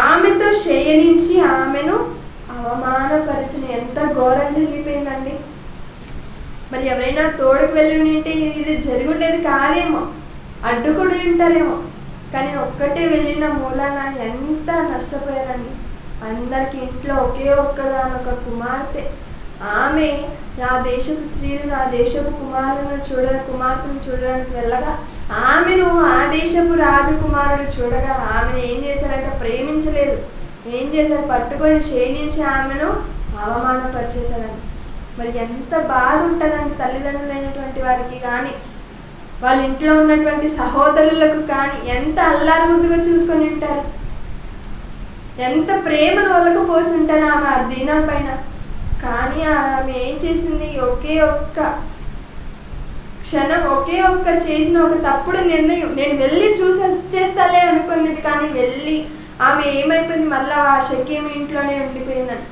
ఆమెతో శయనించి ఆమెను అవమానపరిచిన. ఎంత ఘోరం జరిగిపోయిందండి. మరి ఎవరైనా తోడుకు వెళ్ళి ఉంటే ఇది జరుగుండేది కాదేమో, అడ్డుకుని ఉంటారేమో. కానీ ఒక్కటే వెళ్ళిన మూలాన ఎంత నష్టపోయారండి. అందరికి ఇంట్లో ఒకే ఒక్కగానొక కుమార్తె. ఆమె ఆ దేశపు స్త్రీలను, ఆ దేశపు కుమారులను కుమార్తెను చూడడానికి వెళ్ళగా ఆమెను ఆ దేశపు రాజకుమారుడు చూడగా ఆమెను ఏం చేశారంటే ప్రేమించలేదు. ఏం చేశారు? పట్టుకొని క్షీణించి ఆమెను అవమానపరిచేశారండి. మరి ఎంత బాధ ఉంటుందండి తల్లిదండ్రులైనటువంటి వారికి కానీ, వాళ్ళ ఇంట్లో ఉన్నటువంటి సహోదరులకు కానీ ఎంత అల్లారు ముద్దుగా చూసుకొని ఉంటారు, ఎంత ప్రేమను వాళ్ళకు పోసి ఉంటారు ఆమె ఆ దీనా పైన. కానీ ఆమె ఏం చేసింది? ఒకే ఒక్క క్షణం, ఒకే ఒక్క చేసిన ఒక తప్పుడు నిర్ణయం, నేను వెళ్ళి చూసి వచ్చేస్తాలే అనుకున్నది. కానీ వెళ్ళి ఆమె ఏమైపోయింది? మళ్ళీ ఆ షెకెము ఇంట్లోనే ఉండిపోయిందని.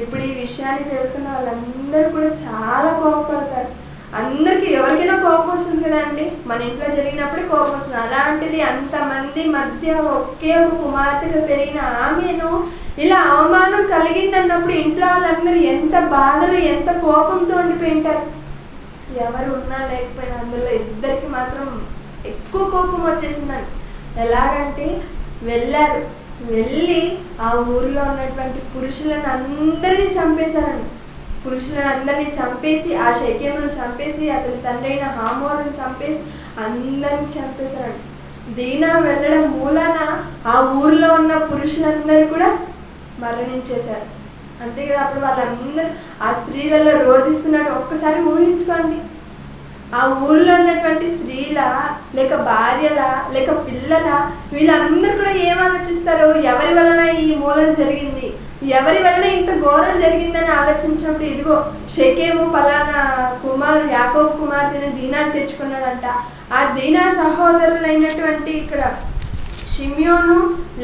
ఇప్పుడు ఈ విషయాన్ని తెలుసుకున్న వాళ్ళందరూ కూడా చాలా కోపపడతారు. అందరికి ఎవరికైనా కోపం వస్తుంది కదా అండి, మన ఇంట్లో జరిగినప్పుడే కోపం వస్తుంది. అలాంటిది అంతమంది మధ్య ఒకే ఒక కుమార్తెగా పెరిగిన ఆమెను ఇలా అవమానం కలిగింది అన్నప్పుడు ఇంట్లో వాళ్ళందరూ ఎంత బాధలు ఎంత కోపంతో ఉండిపోయింటారు. ఎవరు ఉన్నా లేకపోయినా అందులో ఇద్దరికి మాత్రం ఎక్కువ కోపం వచ్చేసిందని. ఎలాగంటే వెళ్ళి ఆ ఊరిలో ఉన్నటువంటి పురుషులను అందరినీ చంపేశారండి. పురుషులను అందరినీ చంపేసి, ఆ షెకెమును చంపేసి, అతని తండ్రి అయిన హామోరును చంపేసి అందరినీ చంపేశారండి. దీనా వెళ్ళడం మూలాన ఆ ఊరిలో ఉన్న పురుషులందరూ కూడా మరణించేశారు. అంతే కదా. అప్పుడు వాళ్ళందరూ ఆ స్త్రీలలో రోధిస్తున్నట్టు ఒక్కసారి ఊహించుకోండి. ఆ ఊరిలో ఉన్నటువంటి స్త్రీల లేక భార్యల లేక పిల్లల వీళ్ళందరూ కూడా ఏం ఆలోచిస్తారు, ఎవరి వలన ఈ మూలం జరిగింది, ఎవరి వలన ఇంత ఘోరం జరిగిందని ఆలోచించినప్పుడు ఇదిగో షెకెము పలానా యాకోబు కుమార్తెని దీనాన్ని తెచ్చుకున్నాడంట. ఆ దీనా సహోదరులైనటువంటి ఇక్కడ షిమ్యోను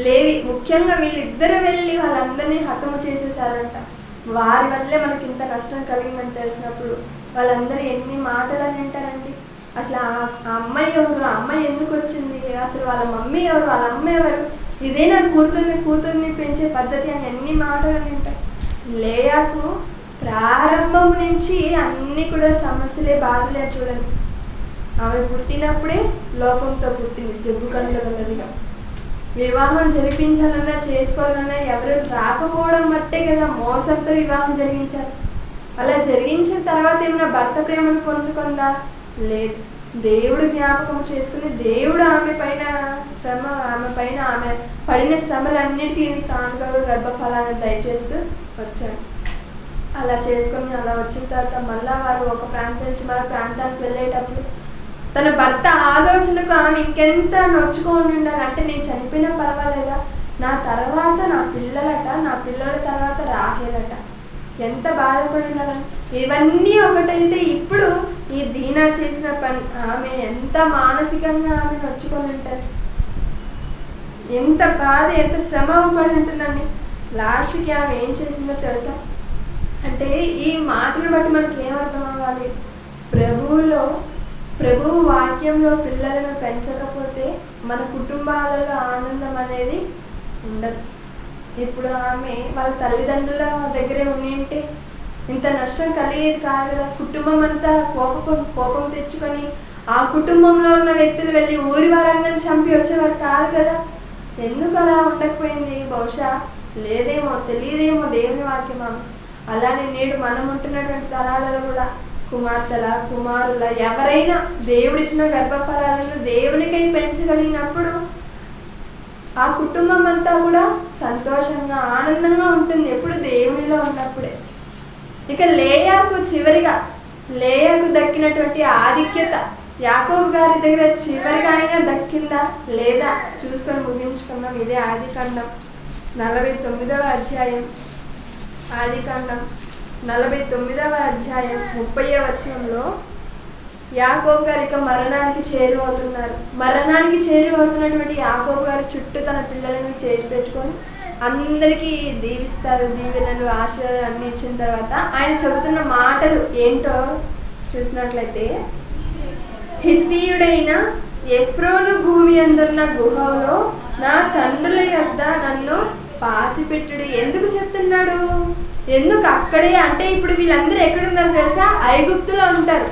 లేవి ముఖ్యంగా వీళ్ళిద్దరు వెళ్ళి వాళ్ళందరినీ హతము చేసేసారంట. వారి వల్లే మనకి ఇంత నష్టం కలిగిందని తెలిసినప్పుడు వాళ్ళందరూ ఎన్ని మాటలని వింటారండి. అసలు ఆ అమ్మాయి ఎవరు, ఆ అమ్మాయి ఎందుకు వచ్చింది, అసలు వాళ్ళ మమ్మీ ఎవరు, వాళ్ళ అమ్మ ఎవరు, ఇదే నా కూతుర్ని పెంచే పద్ధతి అని ఎన్ని మాటలు వింటారు. లేయాకు ప్రారంభం నుంచి అన్నీ కూడా సమస్యలే బాధలే. చూడండి, ఆమె పుట్టినప్పుడే లోపంతో పుట్టింది, జబ్బు కండ్ల గలదిగా. వివాహం జరిపించాలన్నా చేసుకోవాలన్నా ఎవరు రాకపోవడం బట్టే కదా మోసంతో వివాహం జరిగించారు. అలా జరిగించిన తర్వాత ఏమైనా భర్త ప్రేమను పొందుకుందా? లేదు. దేవుడు జ్ఞాపకం చేసుకుని దేవుడు ఆమె పైన ఆమె పడిన శ్రమలన్నిటికీ కానుకగా గర్భఫలాన్ని దయచేస్తూ వచ్చాడు. అలా చేసుకుని అలా వచ్చిన తర్వాత మళ్ళా వారు ఒక ప్రాంతం నుంచి మరో ప్రాంతానికి వెళ్ళేటప్పుడు తన భర్త ఆలోచనకు ఆమె ఇంకెంత నొచ్చుకొని ఉండాలి. అంటే నేను చనిపోయినా పర్వాలేదా, నా తర్వాత నా పిల్లలట, నా పిల్లల తర్వాత రాహేలట, ఎంత బాధపడి ఉండాలని. ఇవన్నీ ఒకటైతే ఇప్పుడు ఈ దీనా చేసిన పని ఆమె ఎంత మానసికంగా ఆమె నొచ్చుకొని ఉంటుంది, ఎంత బాధ ఎంత శ్రమ పడి ఉంటుందండి. లాస్ట్కి ఆమె ఏం చేసిందో తెలుసా? అంటే ఈ మాటలు బట్టి మనకి ఏమర్థం అవ్వాలి, ప్రభువు వాక్యంలో పిల్లలను పెంచకపోతే మన కుటుంబాలలో ఆనందం అనేది ఉండదు. ఇప్పుడు ఆమె వాళ్ళ తల్లిదండ్రుల దగ్గరే ఉంటే ఇంత నష్టం కలిగేది కాదు కదా. కుటుంబం అంతా కోపం తెచ్చుకొని ఆ కుటుంబంలో ఉన్న వ్యక్తులు వెళ్ళి ఊరి వారందరిని చంపి వచ్చేవారు కాదు కదా. ఎందుకు అలా ఉండకపోయింది? బహుశా లేదేమో, తెలియదేమో దేవుని వాక్యం. అలానే నేడు మనం ఉంటున్నటువంటి తరాలలో కూడా కుమారుల ఎవరైనా దేవుడిచ్చిన గర్భఫలాలను దేవునికై పెంచగలిగినప్పుడు ఆ కుటుంబం అంతా కూడా సంతోషంగా ఆనందంగా ఉంటుంది, ఎప్పుడు దేవునిలో ఉన్నప్పుడే. ఇక లేయాకు దక్కినటువంటి ఆధిక్యత యాకోబు గారి దగ్గర చివరిగా అయినా దక్కిందా లేదా చూసుకొని ముగించుకుందాం. ఇదే ఆదికాండం 49వ అధ్యాయం. ఆదికాండం 49వ అధ్యాయం 30వ వచనంలో యాకోబు గారు ఇక మరణానికి చేరువవుతున్నటువంటి యాకోబు గారు చుట్టూ తన పిల్లలను చేసి పెట్టుకొని అందరికీ దీవిస్తారు. దీవెనలు ఆశీర్వాదాలు అన్ని ఇచ్చిన తర్వాత ఆయన చెబుతున్న మాటలు ఏంటో చూసినట్లయితే, హిత్తీయుడైన ఎఫ్రోను భూమి అందున్న గుహలో నా తండ్రుల యొద్ద నన్ను పాతిపెట్టుడు. ఎందుకు చెప్తున్నాడు? ఎందుకు అక్కడే అంటే ఇప్పుడు వీళ్ళందరూ ఎక్కడున్నారు తెలుసా? ఐగుప్తులో ఉంటారు.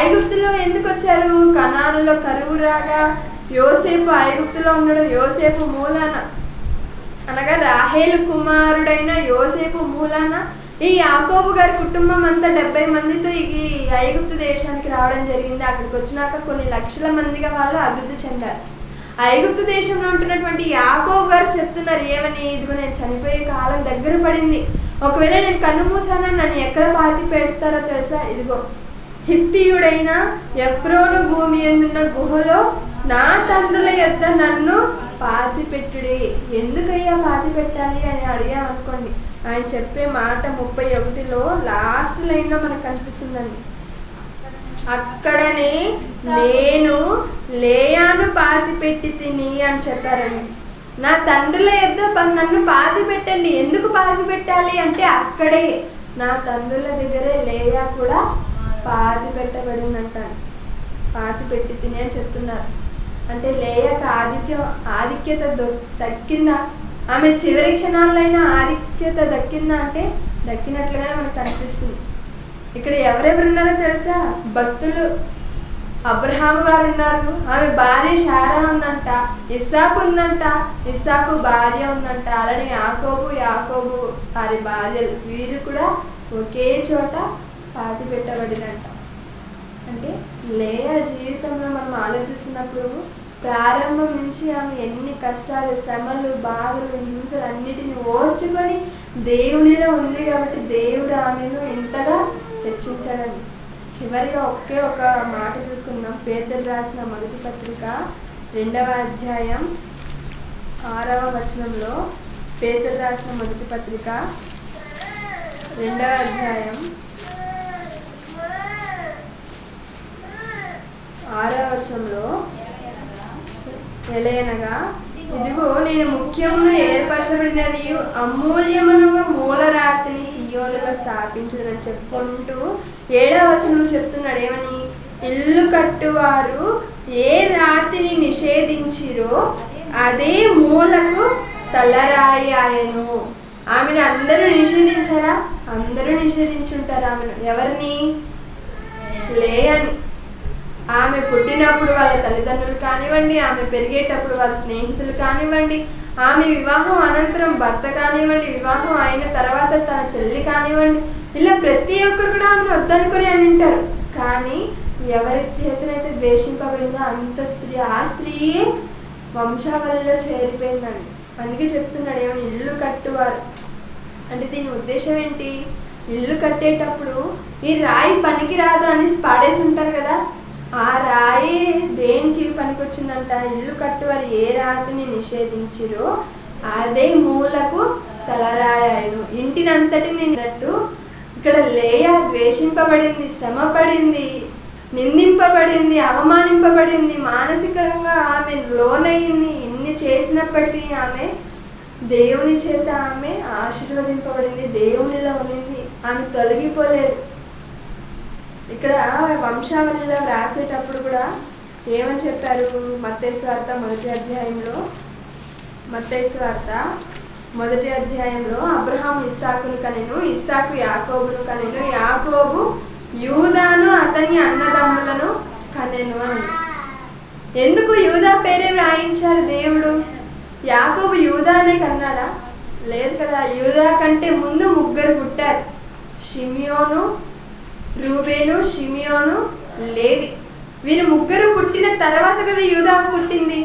ఐగుప్తులో ఎందుకు వచ్చారు? కనానులో కరువు రాగా యోసేపు ఐగుప్తులో ఉండడం, యోసేపు మూలాన అనగా రాహేలు కుమారుడైన యోసేపు మూలాన ఈ యాకోబు గారి కుటుంబం అంతా 70 మందితో ఈ ఐగుప్తు దేశానికి రావడం జరిగింది. అక్కడికి వచ్చినాక కొన్ని లక్షల మందిగా వాళ్ళు అభివృద్ధి చెందారు. ఐగుప్తు దేశంలో ఉంటున్నటువంటి యాకోబు గారు చెప్తున్నారు ఏమని, ఇదిగో నేను చనిపోయే కాలం దగ్గర పడింది, ఒకవేళ నేను కన్ను మూసానని నన్ను ఎక్కడ పాతి పెడతారో తెలుసా? ఇదిగో హిత్తీయుడైన ఎఫ్రోను భూమి ఎందున్న గుహలో నా తండ్రుల యొద్ద నన్ను పాతి పెట్టుడి. ఎందుకయ్యా పాతి పెట్టాలి అని అడిగామనుకోండి, ఆయన చెప్పే మాట 31లో లాస్ట్ లైన్లో మనకు కనిపిస్తుందండి. అక్కడనే నేను లేయాను పాతి పెట్టి తిని అని చెప్పారండి. నా తండ్రుల యొద్ద నన్ను పాతి పెట్టండి. ఎందుకు పాతి పెట్టాలి అంటే అక్కడే నా తండ్రుల దగ్గరే లేయా కూడా పాతి పెట్టబడిందంట. పాతి పెట్టి తిని అని చెప్తున్నారు. అంటే లేయక ఆధిక్యత దక్కిందా? ఆమె చివరి క్షణాలైనా ఆధిక్యత దక్కిందా అంటే దక్కినట్లుగానే మనకు కనిపిస్తుంది. ఇక్కడ ఎవరెవరు ఉన్నారో తెలుసా? భక్తులు. అబ్రహాము గారు ఉన్నారు, ఆమె భార్య శారా ఉందంట, ఇస్సాకు ఉందంట, ఇస్సాకు భార్య ఉందంట, అలానే యాకోబు వారి భార్యలు, వీరు కూడా ఒకే చోట పాతి పెట్టబడినంట. అంటే లేయా జీవితంలో మనం ఆలోచిస్తున్నప్పుడు ప్రారంభం నుంచి ఆమె ఎన్ని కష్టాలు, శ్రమలు, బాధలు, హింసలు అన్నిటిని ఓర్చుకొని దేవునిలో ఉంది కాబట్టి దేవుడు ఆమెను ఇంతగా హెచ్చించాడని. చివరిగా ఒకే ఒక మాట చూసుకుందాం. పేతురు రాసిన మొదటి పత్రిక 2వ అధ్యాయం 6వ వచనంలో, పేతురు రాసిన మొదటి పత్రిక 2వ అధ్యాయం 6వ వచనంలో, ఎలయనగా ఇదిగో నేను ముఖ్యమును ఏర్పరచబడినది అమూల్యమునుగా మూలరాతిని సియోనుగా స్థాపించదని చెప్పుకుంటూ 7వ వచనం చెప్తున్నాడు. ఏమని? ఇల్లు కట్టువారు ఏ రాతిని నిషేధించిరో అదే మూలకు తలరాయి ఆయను. ఆమెను అందరూ నిషేధించారా? అందరూ నిషేధించుంటారు ఆమెను. ఎవరిని? లేయని. ఆమె పుట్టినప్పుడు వాళ్ళ తల్లిదండ్రులు కానివ్వండి, ఆమె పెరిగేటప్పుడు వాళ్ళ స్నేహితులు కానివ్వండి, ఆమె వివాహం అనంతరం భర్త కానివ్వండి, వివాహం అయిన తర్వాత తన చెల్లి కానివ్వండి, ఇలా ప్రతి ఒక్కరు కూడా ఆమెను వద్దనుకొని అని అంటారు. కానీ ఎవరి చేతనైతే ద్వేషింపబడిందో అంత స్త్రీ, ఆ స్త్రీయే వంశావళిలో చేరిపోయిందండి. అందుకే చెప్తున్నాడు ఏమని? ఇల్లు కట్టువారు అంటే దీని ఉద్దేశం ఏంటి? ఇల్లు కట్టేటప్పుడు ఈ రాయి పనికి రాదు అని పాడేసి ఉంటారు కదా, ఆ రాయి దేనికి పనికొచ్చిందంట? ఇల్లు కట్టువారు ఏ రాతిని నిషేధించిరో అదే మూలకు తలరాయను. ఇంటినంతటిని నిన్నట్టు ఇక్కడ లేయా ద్వేషింపబడింది, శ్రమ పడింది, నిందింపబడింది, అవమానింపబడింది, మానసికంగా ఆమె లోనయ్యింది. ఇన్ని చేసినప్పటికీ ఆమె దేవుని చేత ఆమె ఆశీర్వదింపబడింది, దేవునిలో ఉన్నింది, ఆమె తొలగిపోలేదు. ఇక్కడ వంశావళిలో రాసేటప్పుడు కూడా ఏమని చెప్పారు? మత్తయి సువార్త మొదటి అధ్యాయంలో అబ్రహాము ఇస్సాకును కనెను, ఇస్సాకు యాకోబును కనెను, యాకోబు యూదాను అతని అన్నదమ్ములను కనెను అని. ఎందుకు యూదా పేరే వ్రాయించారు దేవుడు? యాకోబు యూదానే కన్నాడా? లేదు కదా. యూదా కంటే ముందు 3 పుట్టారు. షిమియోను, రూబేను, షిమియోను, లేవి. వీరు 3 పుట్టిన తర్వాత కదా యూదా పుట్టింది.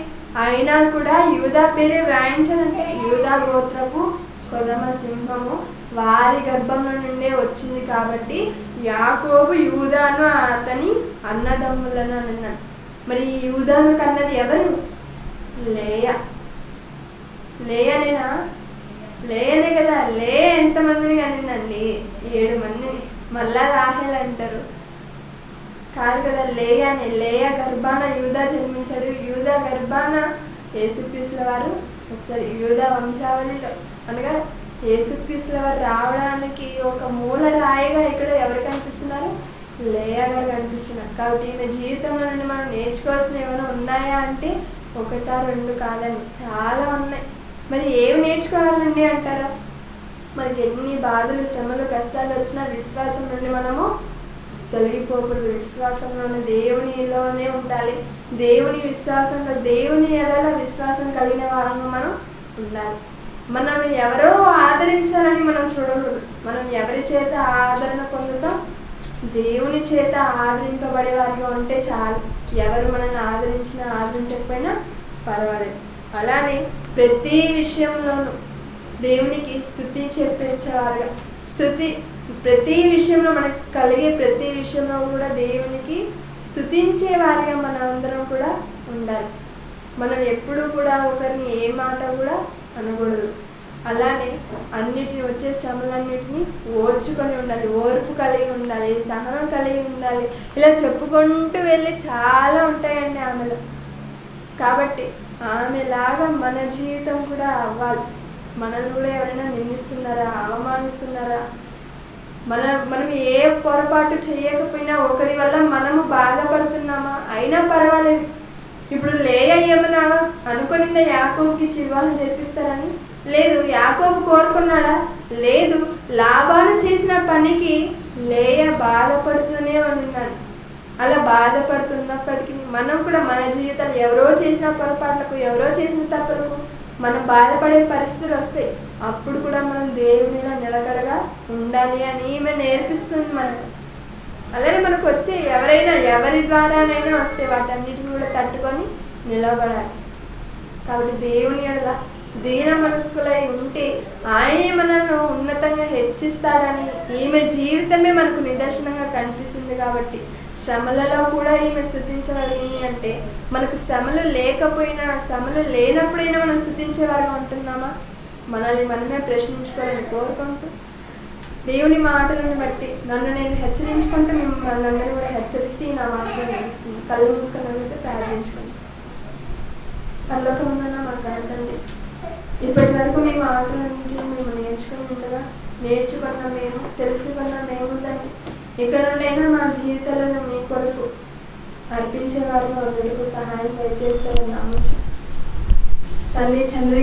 అయినా కూడా యూదా పేరే వ్రాయించాలంటే యూదా గోత్రపు కొదమ సింహము వారి గర్భంలో నుండే వచ్చింది కాబట్టి యాకోబు యూదాను అతని అన్నదమ్ములను అన్నాడు. మరి యూదాను కన్నది ఎవరు? లేయనేనా? లేయనే కదా. ఎంతమందిని కనిందండి? 7 మందిని. మళ్ళా రాహేల్ అంటారు కాదు కదా. లేయా గర్భాన యూదా జన్మించాడు, యూదా గర్భాన యేసుక్రీస్తుల వారు వచ్చారు. యూదా వంశావళిలో అనగా యేసుక్రీస్తుల వారు రావడానికి ఒక మూల రాయిగా ఇక్కడ ఎవరు కనిపిస్తున్నారు? లేయా గారు కనిపిస్తున్నారు. కాబట్టి ఈమె జీవితంలో నుండి మనం నేర్చుకోవాల్సిన ఏమైనా ఉన్నాయా అంటే 1, 2 కాదని చాలా ఉన్నాయి. మరి ఏమి నేర్చుకోవాలండి అంటారా? మనకి ఎన్ని బాధలు, శ్రమలు, కష్టాలు వచ్చినా విశ్వాసం నుండి మనము తొలగిపోకూడదు. విశ్వాసంలోనే దేవునిలోనే ఉండాలి. దేవుని విశ్వాసంలో, దేవుని ఎడల విశ్వాసం కలిగిన వారంగా మనం ఉండాలి. మనల్ని ఎవరో ఆదరించాలని మనం చూడకూడదు. మనం ఎవరి చేత ఆదరణ పొందుతాం? దేవుని చేత ఆదరింపబడే వారిగా ఉంటే చాలు. ఎవరు మనల్ని ఆదరించినా ఆదరించకపోయినా పర్వాలేదు. అలానే ప్రతి విషయంలోనూ దేవునికి స్తుతి చెప్పించేవారుగా, ప్రతి విషయంలో మనకు కలిగే ప్రతి విషయంలో కూడా దేవునికి స్తుతించే వారిగా మన అందరం కూడా ఉండాలి. మనం ఎప్పుడూ కూడా ఒకరిని ఏ మాట కూడా అనకూడదు. అలానే అన్నిటిని వచ్చే శ్రమలన్నిటినీ ఓర్చుకొని ఉండాలి, ఓర్పు కలిగి ఉండాలి, సహనం కలిగి ఉండాలి. ఇలా చెప్పుకుంటూ వెళ్ళి చాలా ఉంటాయండి ఆమెలో. కాబట్టి ఆమెలాగా మన జీవితం కూడా అవ్వాలి. మనల్ని కూడా ఎవరైనా నిందిస్తున్నారా, అవమానిస్తున్నారా, మనం ఏ పొరపాటు చేయకపోయినా ఒకరి వల్ల మనము బాధపడుతున్నామా అయినా పర్వాలేదు. ఇప్పుడు లేయా ఏమన్నా అనుకునిందా యాకోబుకి వివాహం జరిపిస్తారని? లేదు. యాకోబు కోరుకున్నాడా? లేదు. లాబాను చేసిన పనికి లేయా బాధపడుతూనే ఉన్నాడు. అలా బాధపడుతున్నప్పటికీ మనం కూడా మన జీవితాలు ఎవరో చేసిన పొరపాట్లకు, ఎవరో చేసిన తప్పులకు మనం బాధపడే పరిస్థితులు వస్తాయి. అప్పుడు కూడా మనం దేవునిలో నిలకడగా ఉండాలి అని ఈమె నేర్పిస్తుంది మనకు. అలానే మనకు వచ్చే ఎవరైనా ఎవరి ద్వారానైనా వస్తే వాటన్నిటిని కూడా తట్టుకొని నిలబడాలి. కాబట్టి దేవుని ఎడల దీన మనస్కులై ఉంటే ఆయనే మనల్ని ఉన్నతంగా హెచ్చిస్తాడని ఈమె జీవితమే మనకు నిదర్శనంగా కనిపిస్తుంది. కాబట్టి శ్రమలలో కూడా ఈమె స్తుతించగలిగింది అంటే మనకు శ్రమలు లేకపోయినా, శ్రమలు లేనప్పుడైనా మనం స్తుతించేవారుగా ఉంటున్నామా? మనల్ని మనమే ప్రశ్నించుకోవాలని కోరుకుంటూ దేవుని మాటలను బట్టి నన్ను నేను హెచ్చరించుకుంటూ మిమ్మల్ని అందరూ కూడా హెచ్చరిస్తే నా మాటలు తెలుస్తుంది. కళ్ళు మూసుకొని ప్రార్థించుకోండి. పరలోకమున మా తండ్రి, ఇప్పటి వరకు మీ మాటలన్నింటినీ మేము నేర్చుకుని ఉండగా నేర్చుకున్న మేము, తెలుసుకున్న మేము దాన్ని ఇక నుండైనా మా జీవితాలను మీ కొరకు అర్పించేవారు మీకు సహాయం దయచేస్తారని నమ్ముచు తండ్రి. చంద్ర